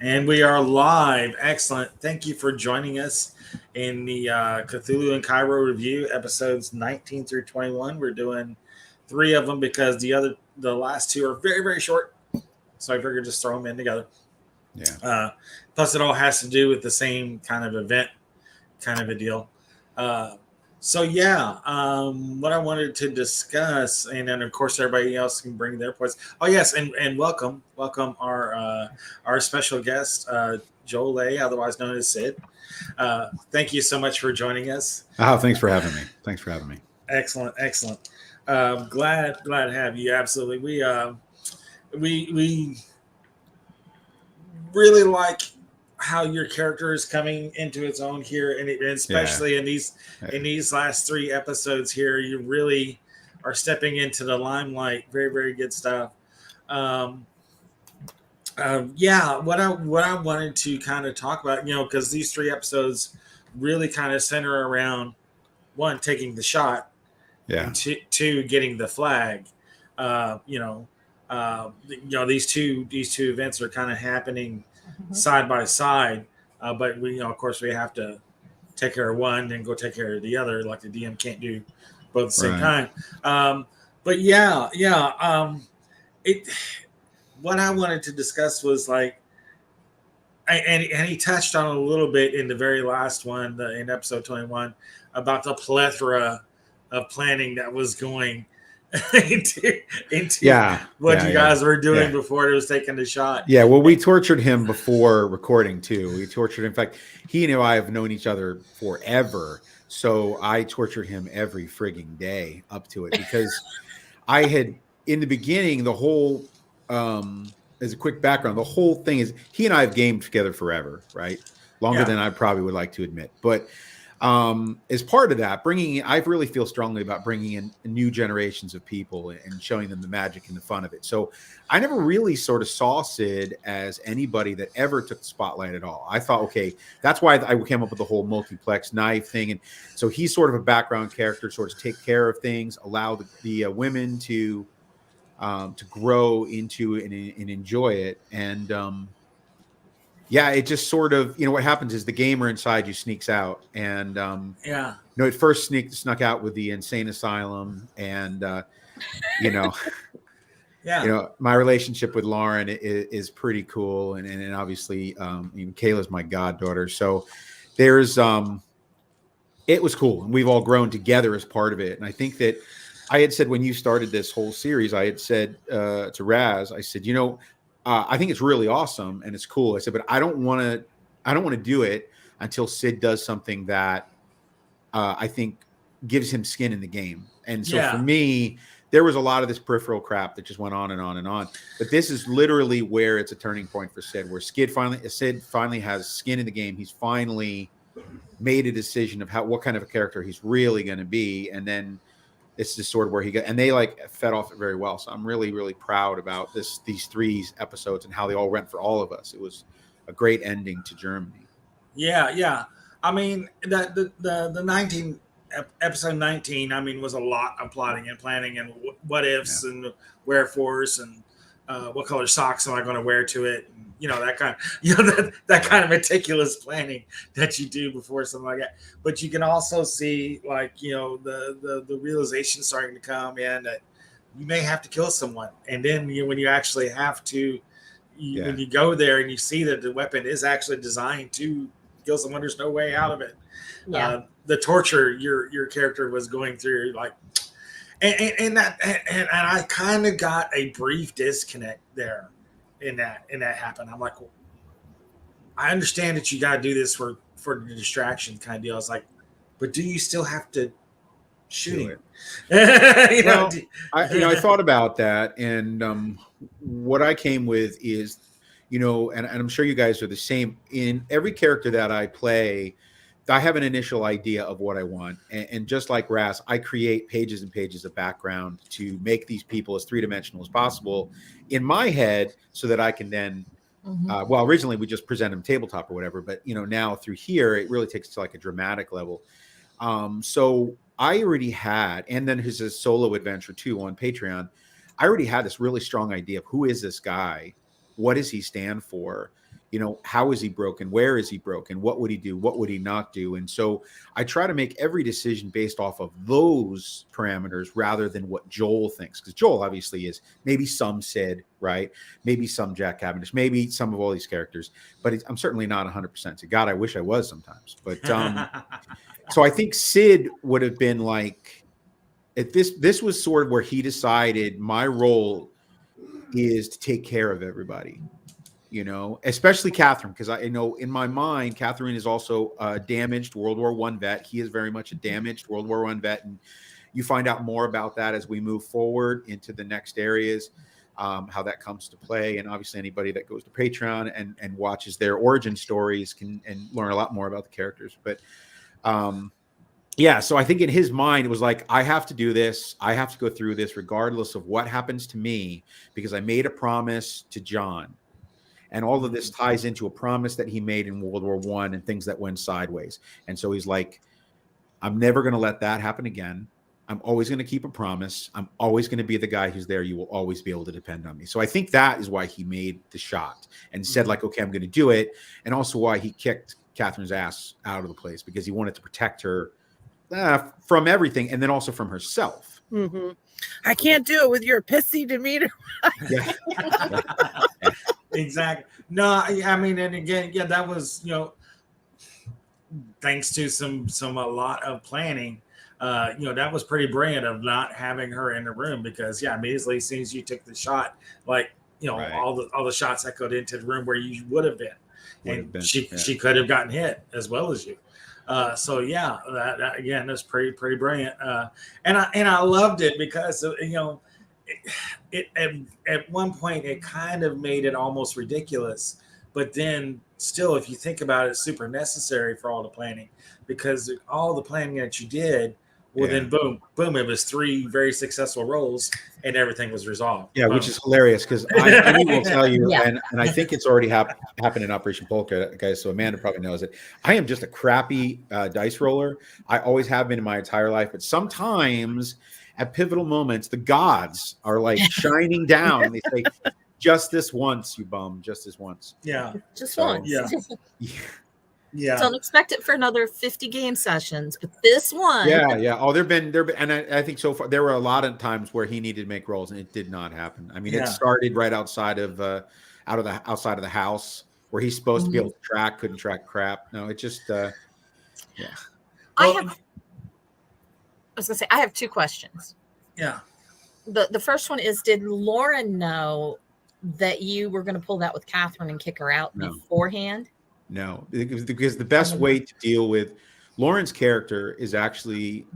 And we are live. Excellent. Thank you for joining us in the Cthulhu and Cairo review, episodes 19 through 21. We're doing three of them because the last two are very, very short. So I figured just throw them in together. Yeah. Plus, it all has to do with the same kind of event, kind of a deal. Uh, what I wanted to discuss, and then of course everybody else can bring their points. Oh yes, and welcome our special guest, Joel Lay, otherwise known as Sid. Thank you so much for joining us. Oh, thanks for having me. Thanks for having me. Excellent. Glad to have you. Absolutely. We really like how your character is coming into its own here, and especially in these last three episodes here, you really are stepping into the limelight. Very very good stuff. Um, what I wanted to kind of talk about, because these three episodes really kind of center around one taking the shot, Yeah. and two getting the flag. These two events are kind of happening side by side, but we of course we have to take care of one and go take care of the other. Like the DM can't do both at the same time. But it. What I wanted to discuss was like, and he touched on a little bit in the very last one, in episode 21, about the plethora of planning that was going into what you guys were doing before it was taking the shot. Yeah, well, we tortured him before recording too. We tortured him. In fact, he and I have known each other forever, so I tortured him every frigging day up to it because I had in the beginning the whole. As a quick background, the whole thing is he and I have gamed together forever, right? Longer than I probably would like to admit, but. As part of that, I really feel strongly about bringing in new generations of people and showing them the magic and the fun of it. So I never really sort of saw Sid as anybody that ever took the spotlight at all. I thought, okay, that's why I came up with the whole multiplex knife thing. And so he's sort of a background character, sort of take care of things, allow the women to grow into and enjoy it. And, it just sort of, what happens is the gamer inside you sneaks out, and it first snuck out with the insane asylum, and my relationship with Lauren is pretty cool, and obviously Kayla's my goddaughter, so there's it was cool, and we've all grown together as part of it. And I think that I had said when you started this whole series, I had said to Raz, I said, I think it's really awesome and it's cool. I said, but I don't want to do it until Sid does something that I think gives him skin in the game. And so for me, there was a lot of this peripheral crap that just went on and on and on. But this is literally where it's a turning point for Sid, where Sid finally has skin in the game. He's finally made a decision of what kind of a character he's really going to be, and then. It's just sort of where he got, and they fed off it very well. So I'm really, really proud about these three episodes and how they all went for all of us. It was a great ending to Germany. Yeah. I mean, the episode 19, I mean, was a lot of plotting and planning and what ifs and wherefores and what color socks am I going to wear to it. And, that kind of, that kind of meticulous planning that you do before something like that. But you can also see the realization starting to come in that you may have to kill someone. And then when you actually have to, when you go there and you see that the weapon is actually designed to kill someone, there's no way out of it. The torture your character was going through, and I kind of got a brief disconnect there in that happened. I'm like, well, I understand that you got to do this for the distraction kind of deal. I was like, but do you still have to shoot him? I thought about that, and what I came with is, and I'm sure you guys are the same. In every character that I play, I have an initial idea of what I want. And just like Ras, I create pages and pages of background to make these people as three-dimensional as possible in my head so that I can then, originally we just present them tabletop or whatever, but, now through here, it really takes it to a dramatic level. So I already had, and then his solo adventure too on Patreon, I already had this really strong idea of who is this guy What does he stand for? You know, how is he broken? Where is he broken? What would he do? What would he not do? And so I try to make every decision based off of those parameters rather than what Joel thinks. Because Joel obviously is maybe some Sid, right? Maybe some Jack Cavendish, maybe some of all these characters, but I'm certainly not 100%. To God, I wish I was sometimes. But so I think Sid would have been like, if this was sort of where he decided my role is to take care of everybody, you know, especially Catherine, because I know in my mind, Catherine is also a damaged World War I vet. He is very much a damaged World War I vet. And you find out more about that as we move forward into the next areas, how that comes to play. And obviously anybody that goes to Patreon and watches their origin stories can learn a lot more about the characters. But yeah, so I think in his mind, it was like, I have to do this. I have to go through this regardless of what happens to me, because I made a promise to John. And all of this ties into a promise that he made in World War I and things that went sideways. And so he's like, I'm never going to let that happen again. I'm always going to keep a promise. I'm always going to be the guy who's there. You will always be able to depend on me. So I think that is why he made the shot and said like, okay, I'm going to do it. And also why he kicked Catherine's ass out of the place, because he wanted to protect her from everything, and then also from herself. Mm-hmm. I can't do it with your pissy demeanor. Yeah. Exactly. No, I mean, and again, yeah, that was, you know, thanks to a lot of planning. You know, that was pretty brilliant of not having her in the room, because yeah, immediately as soon as you took the shot, like, you know, all the shots echoed into the room where you would have been, she could have gotten hit as well as you. So yeah, that again, that's pretty brilliant. And I loved it because, you know, it at one point it kind of made it almost ridiculous, but then still, if you think about it, it's super necessary for all the planning, because all the planning that you did, well, then boom, it was 3 very successful rolls and everything was resolved. Yeah, which is hilarious, because I will tell you, and I think it's already happened in Operation Polka, guys, so Amanda probably knows it. I am just a crappy dice roller. I always have been in my entire life, but sometimes at pivotal moments, the gods are like shining down and they say, just this once, you bum, just this once. Yeah. Just once. Yeah. Yeah. Don't expect it for another 50 game sessions, but this one. Yeah. Oh, there've been, and I think so far there were a lot of times where he needed to make rolls and it did not happen. I mean, it started right outside of outside of the house where he's supposed to be able to track, couldn't track crap. No, it just yeah. I was gonna say I have 2 questions. Yeah. The first one is, did Lauren know that you were going to pull that with Catherine and kick her out beforehand? No, because the best way to deal with Lauren's character is actually,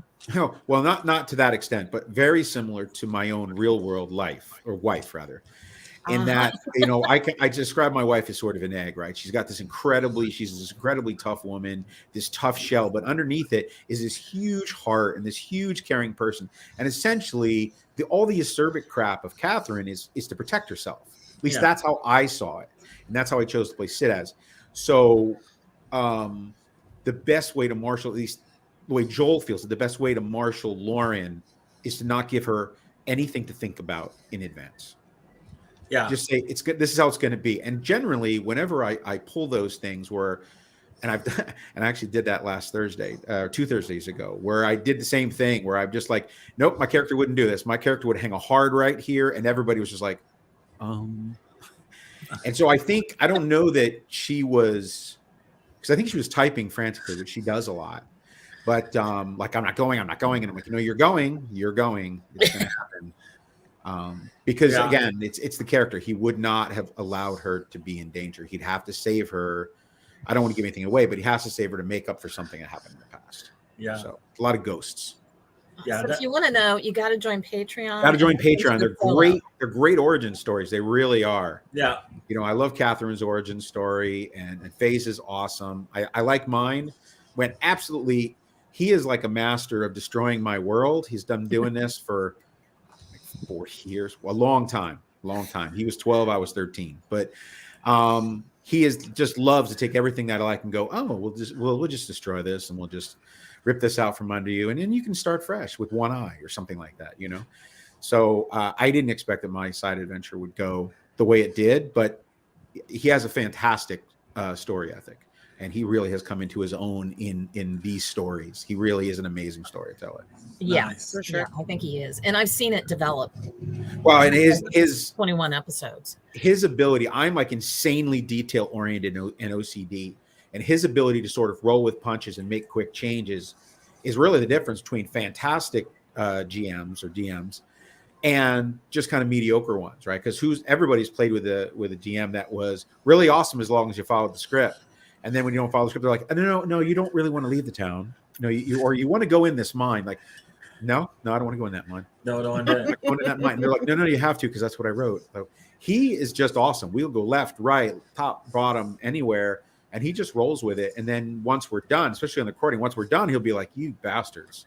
well, not to that extent, but very similar to my own real world life, or wife rather. In that, you know, I describe my wife as sort of an egg, right? She's got she's this incredibly tough woman, this tough shell, but underneath it is this huge heart and this huge caring person. And essentially, all the acerbic crap of Catherine is to protect herself. At least that's how I saw it, and that's how I chose to play Sid as. So, the best way to marshal, at least the way Joel feels, the best way to marshal Lauren is to not give her anything to think about in advance. Yeah. Just say it's good. This is how it's going to be. And generally, whenever I pull those things and I actually did that last Thursday, 2 Thursdays ago, where I did the same thing, where I'm just like, nope, my character wouldn't do this. My character would hang a hard right here. And everybody was just like, And so I don't know that she was, because I think she was typing frantically, which she does a lot. But like, I'm not going. And I'm like, you're going. It's going to happen. Because again, it's the character. He would not have allowed her to be in danger. He'd have to save her. I don't want to give anything away, but he has to save her to make up for something that happened in the past. Yeah. So a lot of ghosts. Yeah. So if you want to know, you got to join Patreon. Got to join Patreon. They're great. They're great origin stories. They really are. Yeah. You know, I love Catherine's origin story, and Faye's is awesome. I like mine. When absolutely, he is like a master of destroying my world. He's done doing this for 40 years, a long time. He was 12, I was 13, but he just loves to take everything that I like and go, we'll just destroy this, and we'll just rip this out from under you, and then you can start fresh with one eye or something like that, you know. So I didn't expect that my side adventure would go the way it did, but he has a fantastic story ethic, and he really has come into his own in these stories. He really is an amazing storyteller. Yeah, Nice. For sure. yeah, I think he is, and I've seen it develop. Well, and his 21 episodes. his ability, I'm like insanely detail oriented and OCD, and his ability to sort of roll with punches and make quick changes is really the difference between fantastic GMs or DMs and just kind of mediocre ones, right? Because everybody's played with a GM that was really awesome as long as you followed the script, and then when you don't follow the script, they're like, no, you don't really want to leave the town, no, you want to go in this mine, like, no, I don't want to go in that mine. No, don't do it. Going in that mine. And they're like, no, you have to because that's what I wrote. So he is just awesome. We'll go left, right, top, bottom, anywhere, and he just rolls with it. And then once we're done, especially on the recording, once we're done, he'll be like, "You bastards."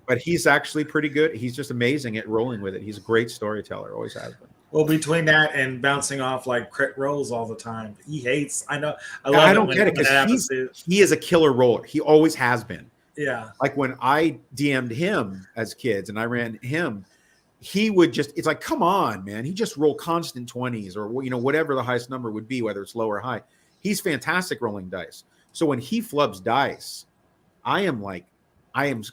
but he's actually pretty good. He's just amazing at rolling with it. He's a great storyteller. Always has been. Well, between that and bouncing off like crit rolls all the time, he hates. I know. I don't get it because he is a killer roller. He always has been. Yeah. Like when I DM'd him as kids and I ran him, he would just, it's like, come on, man. He just roll constant 20s or, whatever the highest number would be, whether it's low or high. He's fantastic rolling dice. So when he flubs dice, I am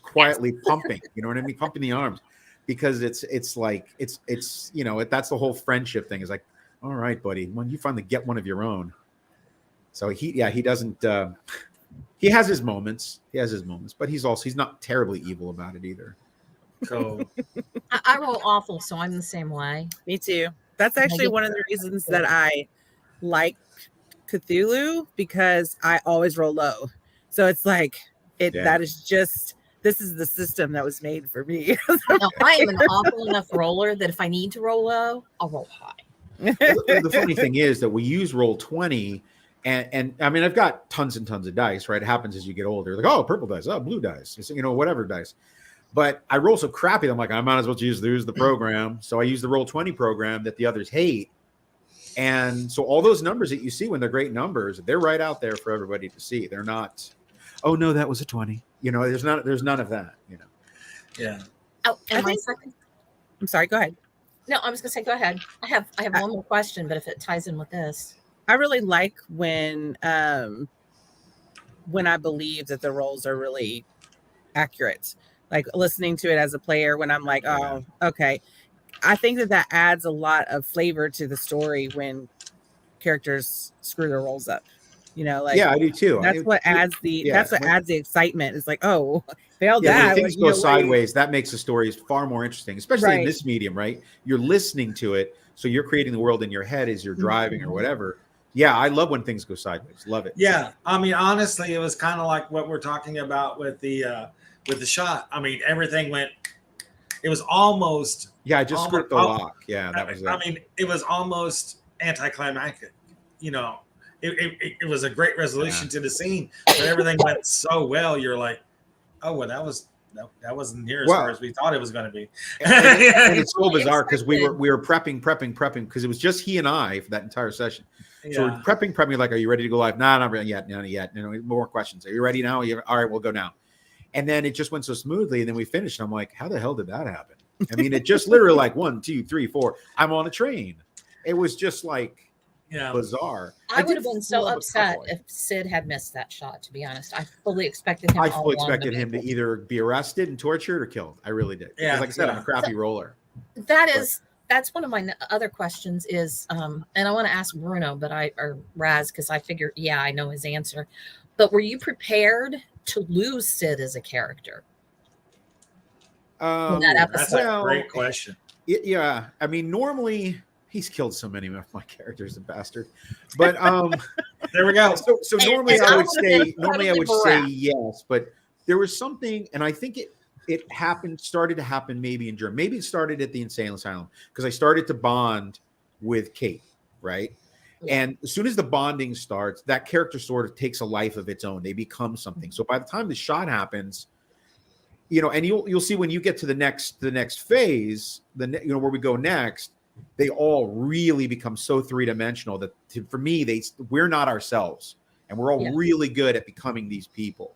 quietly pumping, you know what I mean? Pumping the arms because it's that's the whole friendship thing is like, all right, buddy, when you finally get one of your own. So he doesn't, he has his moments, but he's not terribly evil about it either. Cool. I roll awful, so I'm the same way. Me too. That's actually one of the reasons that I like Cthulhu, because I always roll low. So it's like that is just, this is the system that was made for me. No, I am an awful enough roller that if I need to roll low, I'll roll high. The funny thing is that we use Roll20, and I mean, I've got tons and tons of dice, right? It happens as you get older. Like, oh, purple dice, oh, blue dice, whatever dice. But I roll so crappy, I'm like, I might as well use the program. So I use the Roll20 program that the others hate. And so all those numbers that you see when they're great numbers, they're right out there for everybody to see. They're not, oh no, that was a 20. There's none of that, Yeah. Oh, and my second. I'm sorry, go ahead. No, I was gonna say, go ahead. I have one more question, but if it ties in with this. I really like when I believe that the roles are really accurate. Like listening to it as a player when I'm like, oh, okay. I think that adds a lot of flavor to the story when characters screw their roles up. Yeah, I do too. That's what adds the excitement. It's like, oh, failed that. When things go sideways, that makes the stories far more interesting, especially in this medium, right? You're listening to it, so you're creating the world in your head as you're driving or whatever. Yeah, I love when things go sideways. Love it. Yeah, I mean, honestly, it was kind of like what we're talking about with the shot. I mean, everything went. It was almost. Yeah, I just screwed the lock. Yeah, that was it. I mean, it was almost anticlimactic. It was a great resolution to the scene, but everything went so well. You're like, oh, well, that wasn't near as far as we thought it was going to be. And it's so bizarre because we were prepping because it was just he and I for that entire session. So we're prepping. Like, are you ready to go live? Nah, not yet. Not yet. More questions. Are you ready now? All right, we'll go now. And then it just went so smoothly, and then we finished. I'm like, how the hell did that happen? I mean, it just literally like 1, 2, 3, 4. I'm on a train. It was just like bizarre. I would have been so upset if Sid had missed that shot, to be honest. I fully expected him to either be arrested and tortured or killed. I really did. Yeah, like I said, I'm a crappy roller. That's one of my other questions is, and I want to ask Bruno, or Raz, because I figure, I know his answer. But were you prepared to lose Sid as a character? In that episode? That's a great question. Yeah, I mean, normally he's killed so many of my characters, the bastard. But there we go. So normally I would say yes, but there was something, and I think it started to happen maybe in Germany. Maybe it started at the insane asylum because I started to bond with Kate, right? And as soon as the bonding starts, that character sort of takes a life of its own. They become something. So by the time the shot happens, and you'll see when you get to the next phase, where we go next, they all really become so three-dimensional that for me, we're not ourselves, and we're all really good at becoming these people.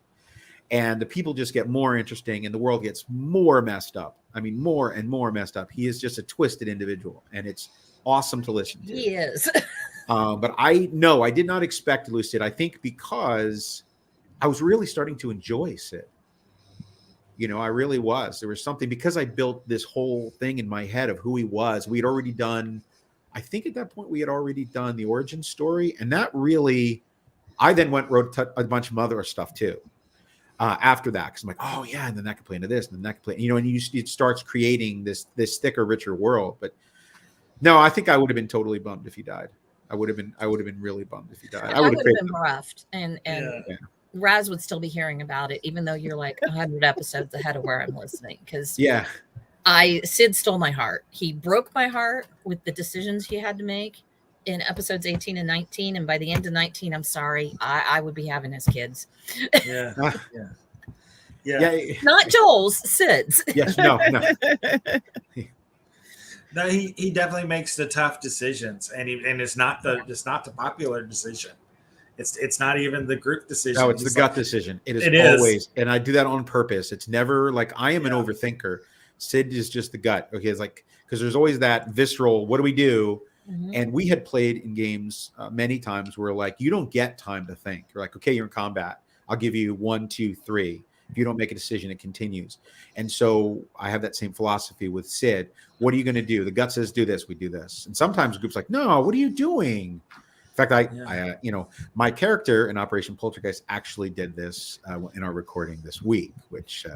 And the people just get more interesting, and the world gets more messed up. I mean, more and more messed up. He is just a twisted individual, and it's awesome to listen to. He is. But I did not expect to lose Sid. I think because I was really starting to enjoy Sid. I really was. There was something, because I built this whole thing in my head of who he was. We had already done, I think at that point we had already done the origin story, and that really, I then wrote a bunch of other stuff too. After that, because I'm like, oh yeah, and then that could play into this, and then that could play, and it starts creating this thicker, richer world. But no, I think I would have been totally bummed if he died. I would have been really bummed if he died. I would have been bereft, and Raz would still be hearing about it, even though you're like 100 episodes ahead of where I'm listening. Because Sid stole my heart. He broke my heart with the decisions he had to make in episodes 18 and 19. And by the end of 19, I'm sorry, I would be having his kids. Yeah. Not Joel's, Sid's. Yes, no. No, he definitely makes the tough decisions, and it's not the popular decision. It's not even the group decision. No, it's the gut decision. It is always, and I do that on purpose. It's never like I am an overthinker. Sid is just the gut. Okay, it's like, because there's always that visceral, what do we do? Mm-hmm. And we had played in games many times where like you don't get time to think. You're like, okay, you're in combat. I'll give you 1, 2, 3. If you don't make a decision, it continues. And so I have that same philosophy with Sid. What are you going to do? The gut says do this, we do this. And sometimes the group's like, no, what are you doing? In fact, I my character in Operation Poltergeist actually did this in our recording this week, which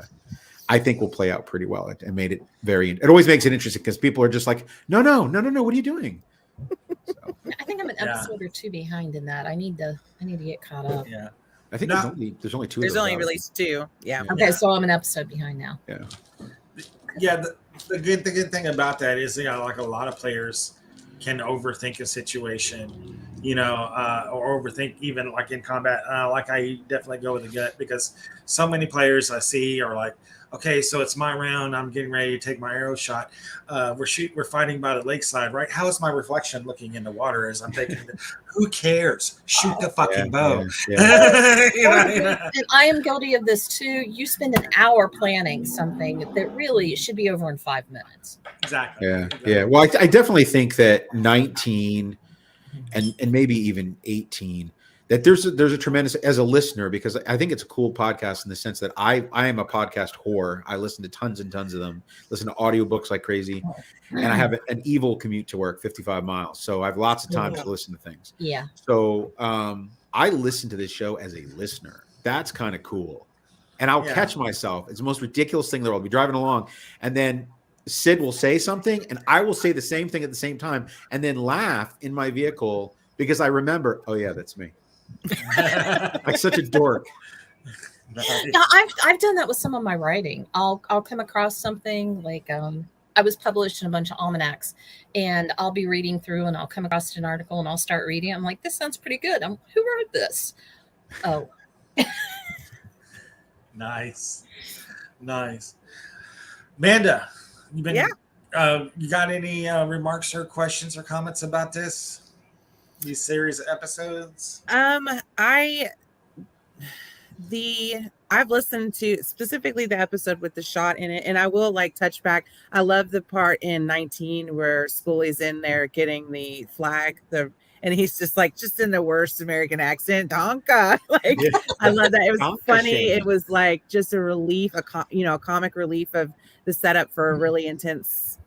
I think will play out pretty well. It made it it always makes it interesting because people are just like, no, what are you doing? So. I think I'm an episode or 2 behind in that. I need to get caught up. Yeah. I think there's only 2. There's only released 2. Yeah. Okay, so I'm an episode behind now. Yeah. Yeah. The good thing about that is, like a lot of players can overthink a situation, or overthink even like in combat. Like I definitely go with the gut, because so many players I see are like, okay, so it's my round. I'm getting ready to take my arrow shot. We're fighting about a lakeside, right? How is my reflection looking in the water as I'm taking who cares? Shoot the fucking bow. Yeah. And I am guilty of this too. You spend an hour planning something that really should be over in 5 minutes. Exactly. Yeah. Well, I definitely think that 19 and maybe even 18, that there's a tremendous, as a listener, because I think it's a cool podcast in the sense that I am a podcast whore. I listen to tons and tons of them, listen to audiobooks like crazy. And I have an evil commute to work, 55 miles. So I have lots of time to listen to things. Yeah. So I listen to this show as a listener. That's kind of cool. And I'll catch myself. It's the most ridiculous thing in the world. I'll be driving along, and then Sid will say something, and I will say the same thing at the same time, and then laugh in my vehicle because I remember, oh yeah, that's me. Like such a dork. Yeah, I've done that with some of my writing. I'll come across something like I was published in a bunch of almanacs, and I'll be reading through, and I'll come across an article, and I'll start reading. I'm like, this sounds pretty good. Who wrote this? Oh. Nice. Amanda, you got any remarks or questions or comments about these series of episodes? I've listened to specifically the episode with the shot in it, and I will touch back. I love the part in 19 where Schooley's in there getting the flag, and he's just in the worst American accent, Donka. I love that. It was Donka funny. Shame. It was just a relief, a comic relief of the setup for a really intense,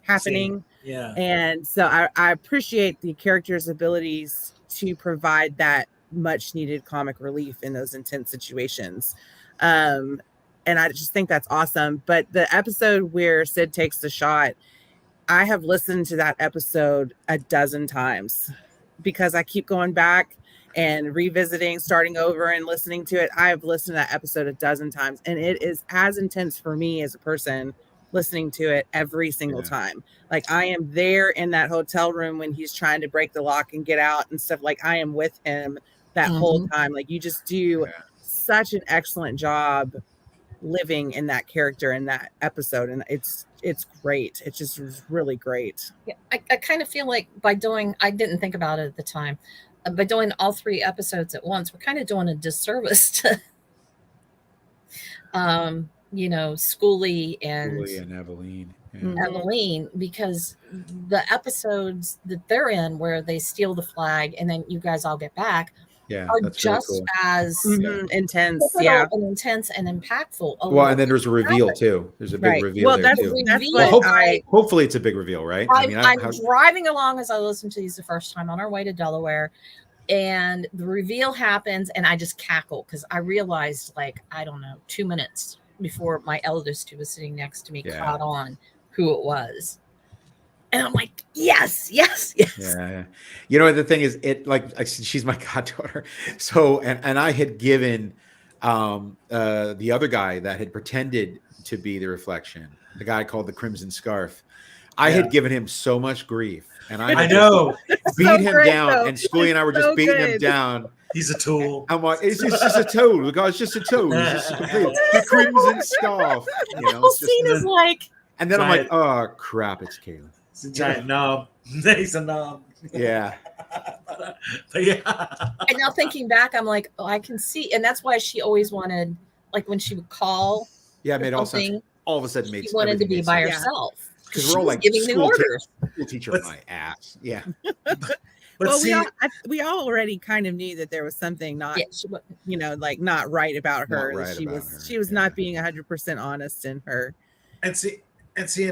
happening. Yeah. And so I appreciate the character's abilities to provide that much needed comic relief in those intense situations. And I just think that's awesome. But the episode where Sid takes the shot, I have listened to that episode a dozen times because I keep going back and revisiting, starting over and listening to it. I've listened to that episode a dozen times, and it is as intense for me as a person listening to it every single time. I am there in that hotel room when he's trying to break the lock and get out and stuff. I am with him that whole time. You just do such an excellent job living in that character in that episode, and it's great. It's just really great. Yeah, I kind of feel like by doing, I didn't think about it at the time, by doing all 3 episodes at once, we're kind of doing a disservice to Schooley and Eveline. Eveline, because the episodes that they're in where they steal the flag and then you guys all get back are that's just really cool. as intense, and intense and impactful. Well, and then there's a reveal too. There's a big reveal there too. Hopefully it's a big reveal, right? I'm driving along as I listen to these the first time on our way to Delaware, and the reveal happens, and I just cackle because I realized, like, I don't know, 2 minutes before my eldest, who was sitting next to me, caught on who it was. And I'm like, yes. Yeah. You know, the thing is, she's my goddaughter. So, and I had given the other guy that had pretended to be the reflection, the guy called the Crimson Scarf. I had given him so much grief, and I know beat him down, and Schoolie and I were just beating him down. He's a tool. I'm like, it's just a tool. The guy's just a tool. It's just the Crimson Scarf. You know, the whole scene is like. And then I'm like, oh crap, it's Caleb. It's a giant knob. He's a knob. Yeah. But yeah. And now thinking back, I'm like, oh, I can see, and that's why she always wanted, like, when she would call. Yeah, it made all sense. All of a sudden, she wanted to be by herself. Because we're all like giving the orders. School teacher my ass. Yeah. Well, we all already kind of knew that there was something not, like not right about her. She was not being 100% honest in her. And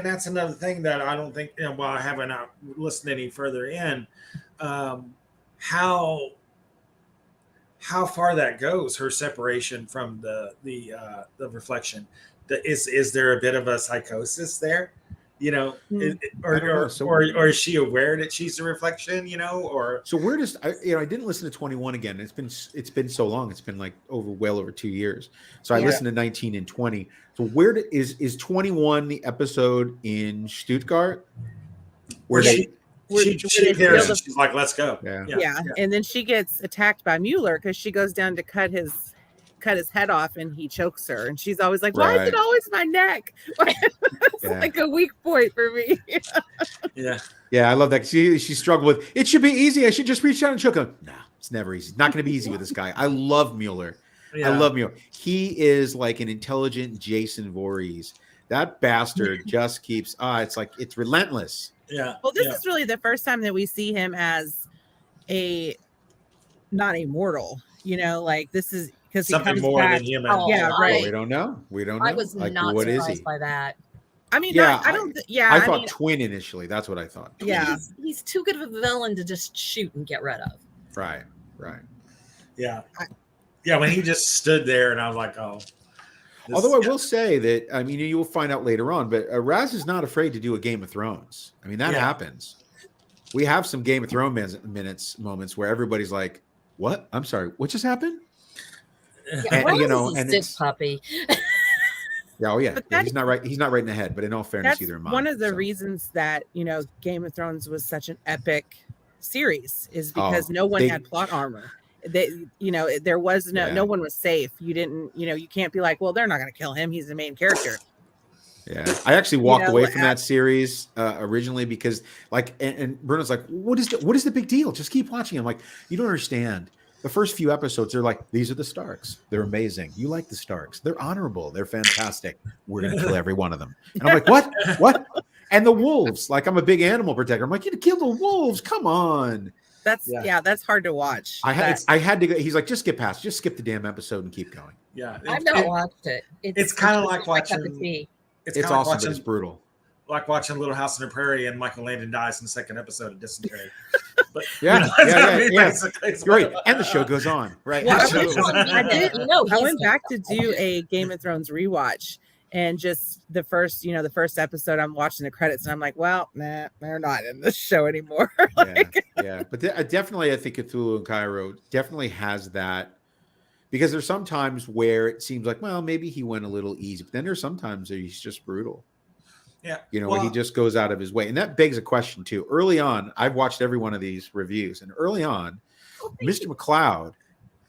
that's another thing that I don't think, while I haven't listened any further in, how far that goes, her separation from the reflection. Is there a bit of a psychosis there? Or is she aware that she's a reflection? Or so where does I didn't listen to 21 again. It's been so long. It's been like well over 2 years. So I listened to 19 and 20. So where is 21 the episode in Stuttgart where she hears and she's like, let's go. Yeah. And then she gets attacked by Mueller because she goes down to cut his head off and he chokes her, and she's always like, why is it always my neck? It's like a weak point for me. I love that. She struggled with it. Should be easy. I should just reach out and choke him. No, it's never easy. It's not going to be easy with this guy. I love Mueller. I love Mueller. He is like an intelligent Jason Voorhees. That bastard just keeps it's relentless. Well, this is really the first time that we see him as not a mortal, like this is because something more than human. Right. We don't know. I was not surprised by that. I mean, I don't. I thought twin initially. That's what I thought. Yeah, he's too good of a villain to just shoot and get rid of. Right. Yeah. When he just stood there, and I was like, oh. Although I will say that, I mean, you'll find out later on, but Raz is not afraid to do a Game of Thrones. I mean, that happens. We have some Game of Thrones moments where everybody's like, "What? I'm sorry, what just happened?" And it's puppy. He's not right. He's not right in the head, but in all fairness, either am I. One of the reasons that Game of Thrones was such an epic series is because no one had plot armor. There was no one was safe. You didn't, you can't be like, well, they're not going to kill him. He's the main character. Yeah, I actually walked away from that series originally because, and Bruno's like, what is the big deal? Just keep watching. I'm like, you don't understand. The first few episodes, they're like, these are the Starks. They're amazing. You like the Starks. They're honorable. They're fantastic. We're going to kill every one of them. And I'm like, what? And the wolves. Like, I'm a big animal protector. I'm like, you kill the wolves. Come on. That's hard to watch. I had to go. He's like, just skip the damn episode and keep going. Yeah. I've not watched it. It's kind of like watching. It's awesome, but it's brutal. Like watching Little House on the Prairie and Michael Landon dies in the second episode of dysentery. But yeah. Right. And the show goes on. Right. Well, I went back to do a Game of Thrones rewatch, and just the first episode, I'm watching the credits and I'm like, well, nah, they're not in this show anymore. But definitely, I think Cthulhu and Cairo definitely has that, because there's sometimes where it seems like, well, maybe he went a little easy, but then there's sometimes where he's just brutal. Yeah. Where he just goes out of his way. And that begs a question too. Early on, I've watched every one of these reviews, and early on, Mr. McLeod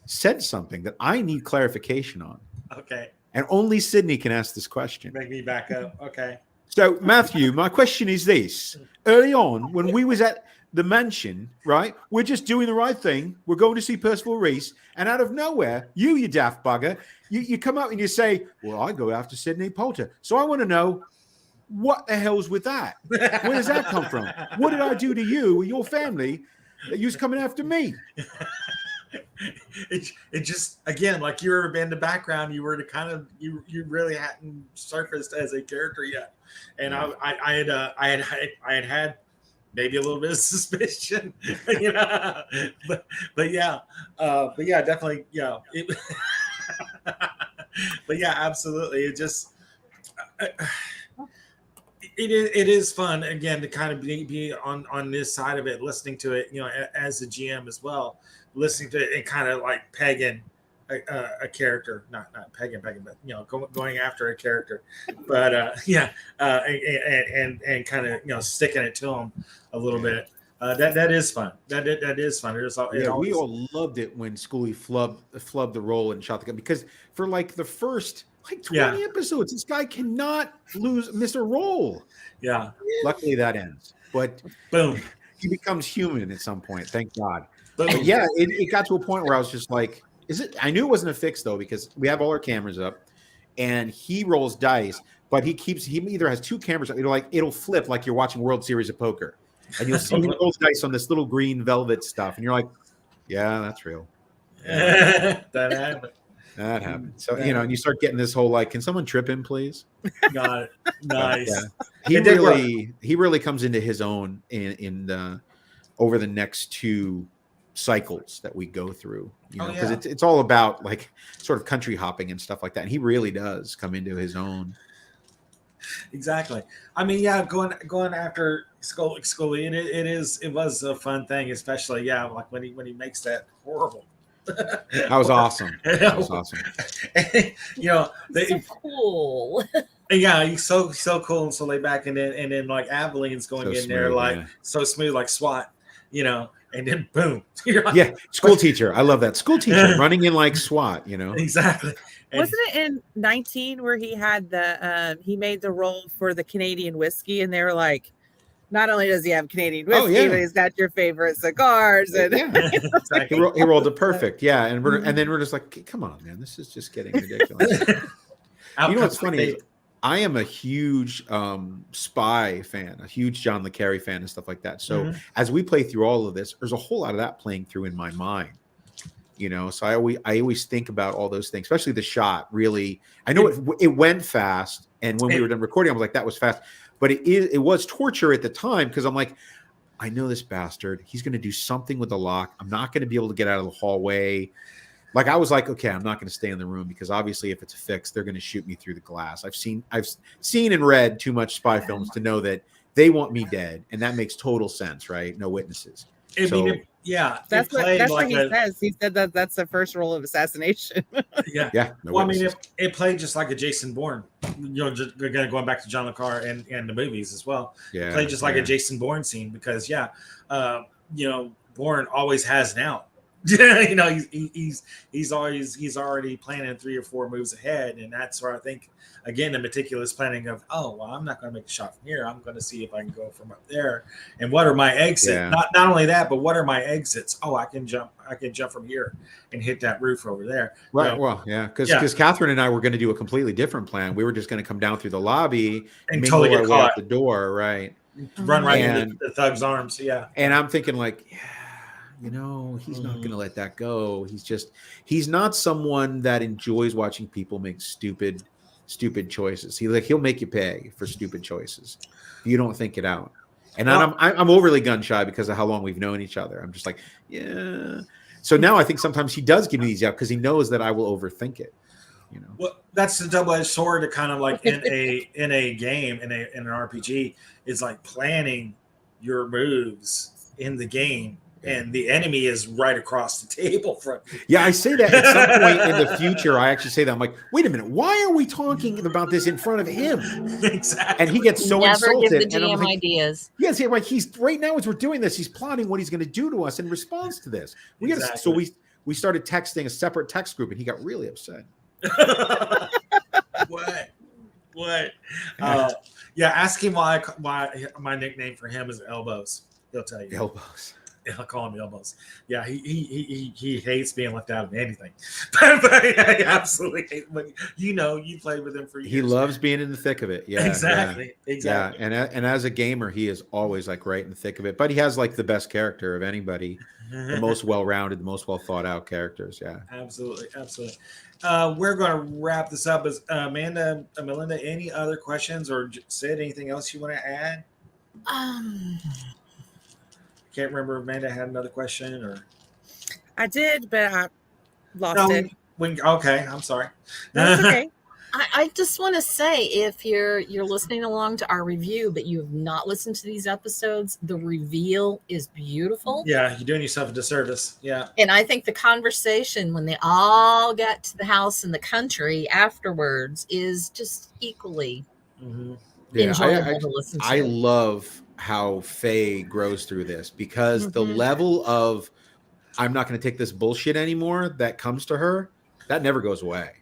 said something that I need clarification on. Okay. And only Sydney can ask this question. Make me back up. Okay. So, Matthew, my question is this. Early on, when we was at the mansion, right, we're just doing the right thing. We're going to see Percival Reese. And out of nowhere, you daft bugger, you come up and you say, well, I go after Sydney Poulter. So I want to know, what the hell's with that? Where does that come from? What did I do to you or your family that you're coming after me? It just, again, like you were in the background, you were to kind of you really hadn't surfaced as a character yet, and I had maybe a little bit of suspicion, but yeah, definitely, yeah. But yeah, absolutely. It just it is fun again to kind of be on this side of it, listening to it, as a GM as well, listening to it and kind of like pegging a character, not pegging, but going after a character, but and kind of sticking it to them a little bit. That is fun. That is fun. We all loved it when Scully flubbed the roll and shot the gun, because for like the first 20 episodes, this guy cannot miss a roll. Yeah. Luckily that ends, but boom, he becomes human at some point. Thank God. Boom. But yeah, it got to a point where I was just like, I knew it wasn't a fix though, because we have all our cameras up and he rolls dice, but he either has two cameras up. It'll flip like you're watching World Series of Poker. And you'll see him roll dice on this little green velvet stuff, and you're like, "Yeah, that's real." Yeah. That happened. That happened. So and you start getting this whole like, "Can someone trip him, please?" Got it. Nice. He really comes into his own in the over the next two cycles that we go through. Because it's all about like sort of country hopping and stuff like that. And he really does come into his own. Exactly. I mean, yeah, going after Scully, and it was a fun thing, especially like when he makes that horrible. That was awesome. That was awesome. So cool. Yeah, he's so cool and so laid back, and then like Aveline's going so in there like so smooth, like SWAT, and then boom. Yeah, school teacher. I love that. School teacher running in like SWAT. Exactly. Wasn't it in 19 where he had he made the roll for the Canadian whiskey, and they were like, not only does he have Canadian whiskey, but he's got your favorite cigars, and exactly. he rolled it perfect, and then we're just like, come on, man, this is just getting ridiculous. You know what's funny is I am a huge spy fan, a huge John le Carre fan, and stuff like that. So as we play through all of this, there's a whole lot of that playing through in my mind. So I always think about all those things, especially the shot. Really, I know it went fast, and when we were done recording, I was like, that was fast. But it was torture at the time, because I'm like, I know this bastard. He's going to do something with the lock. I'm not going to be able to get out of the hallway. Like I was like, okay, I'm not going to stay in the room, because obviously if it's a fix, they're going to shoot me through the glass. I've seen and read too much spy films to know that they want me dead, and that makes total sense, right? No witnesses. That's what he says. He said that's the first role of assassination. Yeah. No well, witnesses. I mean, it played just like a Jason Bourne. Just going back to John le Carre and the movies as well. Yeah, it played just like a Jason Bourne scene, because Bourne always has an out. He's already planning 3 or 4 moves ahead, and that's where I think again the meticulous planning of I'm not going to make a shot from here. I'm going to see if I can go from up there, and what are my exits? Yeah. Not only that, but what are my exits? I can jump from here and hit that roof over there. Right. Well, yeah, because Catherine and I were going to do a completely different plan. We were just going to come down through the lobby and totally get caught at the door, right? Run right into the thug's arms. Yeah. And I'm thinking like, he's not going to let that go. He's not someone that enjoys watching people make stupid choices. He'll make you pay for stupid choices if you don't think it out. And I'm overly gun shy because of how long we've known each other. I'm just like, yeah. So now I think sometimes he does give me these out because he knows that I will overthink it. Well, that's the double-edged sword to kind of like in a game, in an RPG, is like planning your moves in the game. And the enemy is right across the table from you. Yeah, I say that at some point in the future. I actually say that. I'm like, wait a minute, why are we talking about this in front of him? Exactly. And he gets so insulted. Never give the GM ideas. Yes, like he's right now as we're doing this, he's plotting what he's going to do to us in response to this. We started texting a separate text group, and he got really upset. What? Ask him why my nickname for him is Elbows. He'll tell you. Elbows. I'll call him elbows. Yeah, he hates being left out of anything. But he absolutely hates. But you played with him for years. He loves being in the thick of it. Yeah, exactly. Yeah, and as a gamer, he is always like right in the thick of it. But he has like the best character of anybody, the most well-rounded, the most well thought out characters. Yeah, absolutely. We're going to wrap this up. As Amanda, Melinda, any other questions or said anything else you want to add? Can't remember if Amanda had another question or I did, but I lost it. Okay, I'm sorry. That's okay. I just want to say, if you're listening along to our review, but you have not listened to these episodes, the reveal is beautiful. Yeah, you're doing yourself a disservice. Yeah. And I think the conversation when they all get to the house in the country afterwards is just equally enjoyable to listen to. I love how Faye grows through this because the level of I'm not going to take this bullshit anymore that comes to her, that never goes away.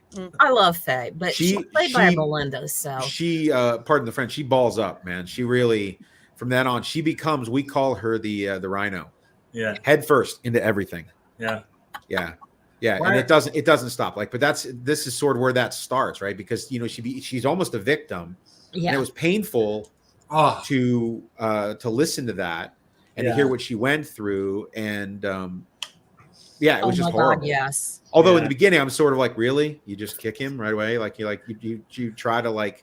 I love Faye, but she's played by Melinda, so she pardon the French, she balls up, man. She really, from that on, she becomes, we call her the rhino. Yeah. Head first into everything. Yeah. Yeah. Yeah. Right. And it doesn't stop. Like, but this is sort of where that starts, right? Because she's almost a victim. Yeah. And it was painful to listen to that and to hear what she went through. And it was just horrible. God, yes. Although in the beginning, I'm sort of like, really? You just kick him right away? Like you try to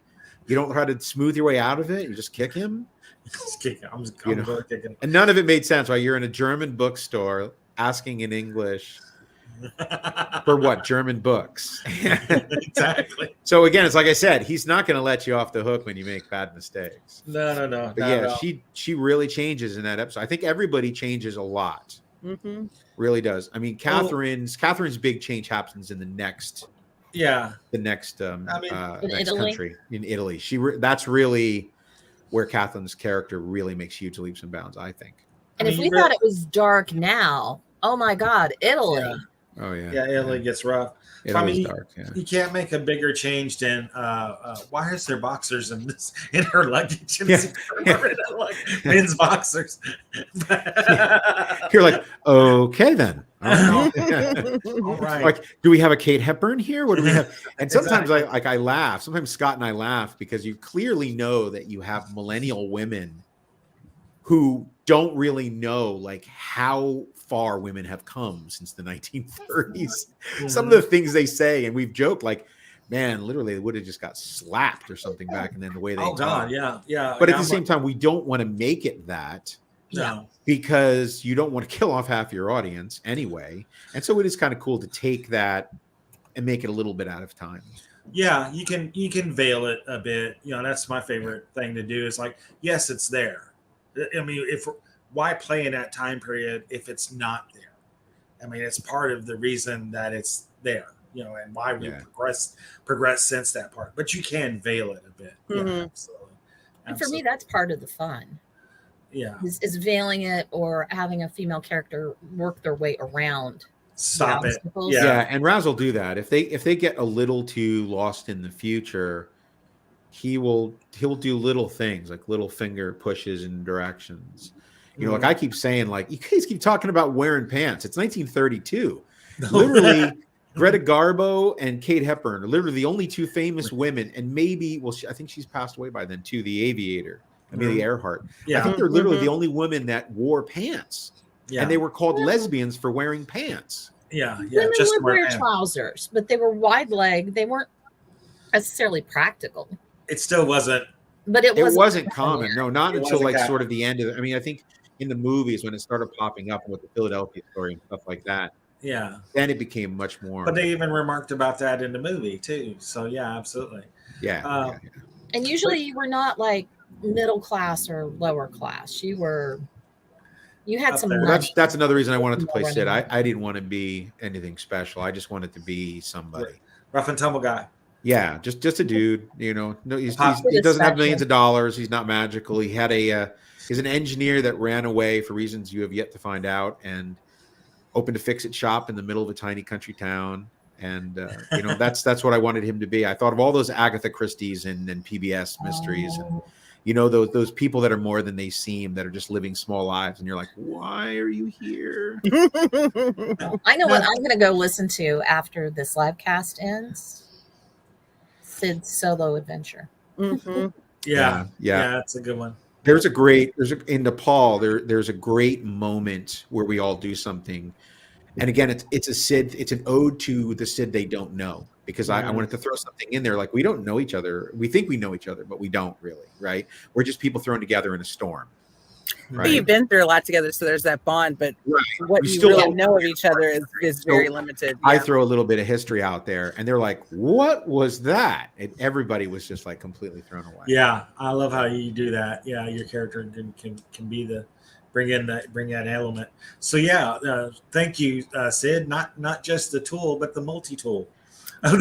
you don't try to smooth your way out of it. You just kick him. Just kick him. I'm going to kick him. And none of it made sense, right? You're in a German bookstore asking in English for what? German books. Exactly. So again, it's like I said, he's not going to let you off the hook when you make bad mistakes. No. But she really changes in that episode. I think everybody changes a lot. Mm-hmm. Really does. I mean, Catherine's big change happens in the next next country in Italy. That's really where Catherine's character really makes huge leaps and bounds, I think. And if we thought it was dark now, oh my God, Italy. Yeah. Oh yeah. Yeah, Italy gets rough. Dark, you can't make a bigger change than why is there boxers in her luggage? Men's boxers. You're like, okay then. All right. Like, do we have a Kate Hepburn here? What do we have? And sometimes I laugh. Sometimes Scott and I laugh because you clearly know that you have millennial women who don't really know how far women have come since the 1930s. Some of the things they say, and we've joked man, literally they would have just got slapped or something back and then the way they God, yeah. But at the same time, we don't want to make it that. No. Because you don't want to kill off half your audience anyway. And so it is kind of cool to take that and make it a little bit out of time. Yeah, you can veil it a bit. That's my favorite thing to do is yes, it's there. I mean, why play in that time period if it's not there? I mean, it's part of the reason that it's there, and why we progress since that part. But you can veil it a bit. Mm-hmm. Yeah, absolutely. And for me, that's part of the fun. Yeah, is veiling it or having a female character work their way around. Stop it. Yeah, and Raz will do that if they get a little too lost in the future. He'll do little things like little finger pushes in directions. Like I keep saying, you guys keep talking about wearing pants. It's 1932. Literally, Greta Garbo and Kate Hepburn are literally the only two famous women, and maybe, I think she's passed away by then too, the aviator, Amelia Earhart. Yeah. I think they're literally the only women that wore pants. Yeah. And they were called lesbians for wearing pants. Yeah. Women just would wear trousers, but they were wide leg. They weren't necessarily practical. It still wasn't. But it wasn't common. No, not until sort of the end of it. I mean, I think in the movies when it started popping up with the Philadelphia story and stuff like that. Yeah. Then it became much more. But they even remarked about that in the movie too. So yeah, absolutely. Yeah. And usually you were not middle class or lower class. You had some money. That's another reason I wanted to play Sid. I didn't want to be anything special. I just wanted to be somebody. Rough and tumble guy. Yeah, just a dude. No, he doesn't have millions of dollars. He's not magical. He had he's an engineer that ran away for reasons you have yet to find out, and opened a fix-it shop in the middle of a tiny country town. And that's what I wanted him to be. I thought of all those Agatha Christie's and PBS mysteries, and You know, those people that are more than they seem, that are just living small lives, and you're like, why are you here? I know what I'm going to go listen to after this live cast ends. Sid's solo adventure. Yeah, that's a good one. In Nepal, there's a great moment where we all do something. And again, it's an ode to the Sid they don't know, because I wanted to throw something in there. Like, we don't know each other. We think we know each other, but we don't really, right? We're just people thrown together in a storm. Right. You've been through a lot together, so there's that bond, but what you really know of each other is very limited. I throw a little bit of history out there, and they're like, what was that? And everybody was just like completely thrown away. Yeah, I love how you do that. Yeah, your character can be bring that element. So thank you, Sid. Not just the tool, but the multi-tool. I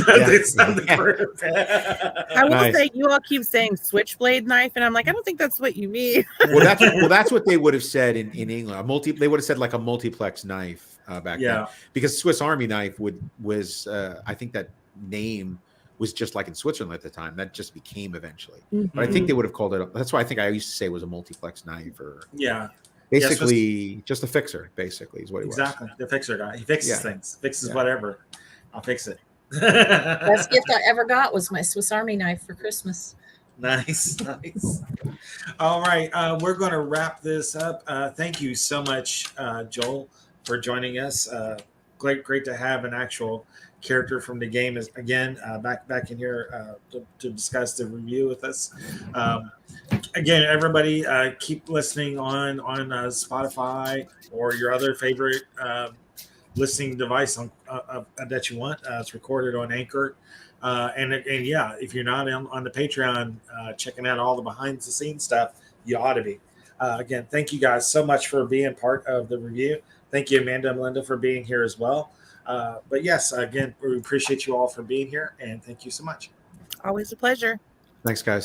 will say, you all keep saying switchblade knife, and I'm like, I don't think that's what you mean. That's what they would have said in England. They would have said like a multiplex knife back then, because Swiss Army knife was I think that name was just like in Switzerland at the time. That just became eventually. But I think they would have called it. That's why I think I used to say it was a multiplex knife, or basically just a fixer. Basically, is what it was. Exactly, the fixer guy. He fixes things. Fixes whatever. I'll fix it. Best gift I ever got was my Swiss Army knife for Christmas. Nice. All right, we're going to wrap this up. Thank you so much, Joel, for joining us. Great to have an actual character from the game again back in here to discuss the review with us. Again, everybody, keep listening on Spotify or your other favorite listening device that you want. It's recorded on Anchor, and if you're not on the Patreon checking out all the behind the scenes stuff, you ought to be. Again, thank you guys so much for being part of the review. Thank you, Amanda and Melinda, for being here as well. But yes, again, we appreciate you all for being here, and thank you so much. Always a pleasure. Thanks, guys.